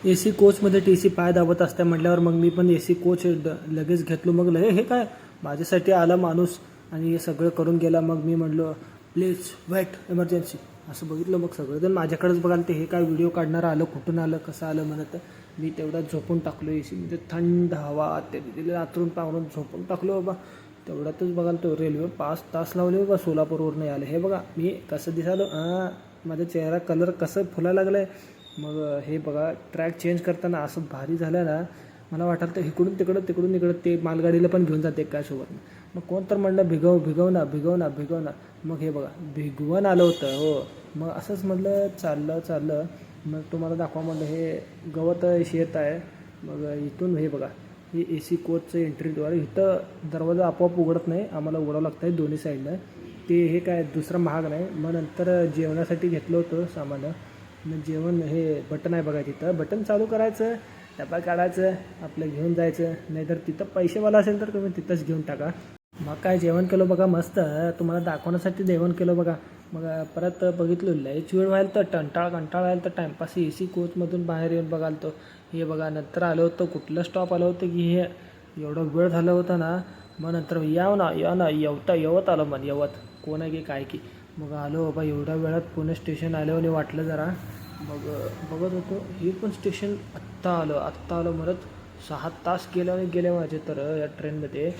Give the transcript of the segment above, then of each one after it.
ए C कोचमध्ये T C पाय दाबत असते म्हटल्यावर मग मी पण ए सी कोच लगेच घेतलो. मग हे काय माझ्यासाठी आला माणूस आणि हे सगळं करून गेला. मग मी म्हणलो प्लीज वेट इमर्जन्सी असं बघितलं. मग सगळेजण माझ्याकडेच बघाल ते हे काय व्हिडिओ काढणारं आलं, कुठून आलं, कसं आलं म्हणत. मी तेवढ्यात झोपून टाकलो. ए सीमध्ये थंड हवा ते तिला आतरून पावरून झोपून टाकलो बाबा. तेवढ्यातच बघाल तो रेल्वे 5 तास लावले बाबा सोलापूरवरून आले. हे बघा मी कसं दिसालो, माझा चेहरा कलर कसं फुलायला लागलं आहे. मग हे बघा ट्रॅक चेंज करताना असं भारी झालं ना, मला वाटलं तर इकडून तिकडं तिकडून इकडं ते मालगाडीला पण घेऊन जाते काय सोबत. मग कोण तर म्हणलं भिगव ना. मग हे बघा भिगवण आलं होतं हो. मग असंच म्हटलं चाललं. मग तुम्हाला दाखवा म्हटलं हे गवत शेत आहे. मग इथून हे बघा हे ए सी कोचचं एंट्रीद्वारे इथं दरवाजा आपोआप उघडत नाही, आम्हाला उघडावं लागतं आहे दोन्ही साईडनं. ते हे काय दुसरं महाग नाही. मग नंतर जेवणासाठी घेतलं होतं सामान. मग जेवण हे बटन आहे बघा तिथं, बटन चालू करायचं, डबा काढायचं, आपलं घेऊन जायचं. नाहीतर तिथं पैसेवाला असेल तर तुम्ही तिथंच घेऊन टाका. मग काय जेवण केलं बघा मस्त, तुम्हाला दाखवण्यासाठी जेवण केलं बघा. मग परत बघितलं लयच वेळ व्हायला तर कंटाळा व्हायला तर टाईमपास ए सी कोचमधून बाहेर येऊन बघाल तो हे बघा. नंतर आलं होतं कुठलं स्टॉप आलं होतं की हे एवढं वेळ झालं होतं ना. मग नंतर या ना यवत आलं मन यवत कोण आहे की काय की. मग आलो बाबा एवढ्या वेळात पुणे स्टेशन आल्यावर वाटलं जरा. मग बघत होतो हे पण स्टेशन आत्ता आलं म्हणत 6 तास गेले माझे तर या ट्रेनमध्ये.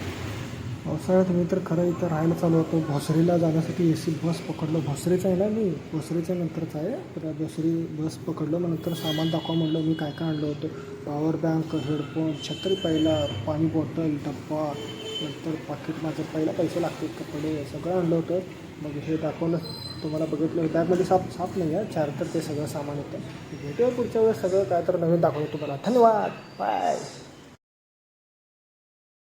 पावसाळ्यात मी तर खरं इथं राहायला चालू होतो. भोसरीला जाण्यासाठी ए सी बस पकडलो. भोसरीचं आहे ना मी, भोसरीच्या नंतरच आहे. तर भोसरी बस पकडलो. मग नंतर सामान दाखवा म्हणलं मी काय आणलं होतं. पॉवर बँक, हेडफोन, छत्री, पहिला पाणी बॉटल, डब्बा, नंतर पाकिट माझं पहिला पैसे लागतील, कपडे सगळं आणलं होतं. मग हे दाखवलं तुम्हाला बघितलं. बॅगमध्ये साप नाही आहे, चार्जर ते सगळं सामान येतं. भेटूया पुढच्या वेळेस सगळं काय तर नवीन दाखवलं तुम्हाला. धन्यवाद, बाय.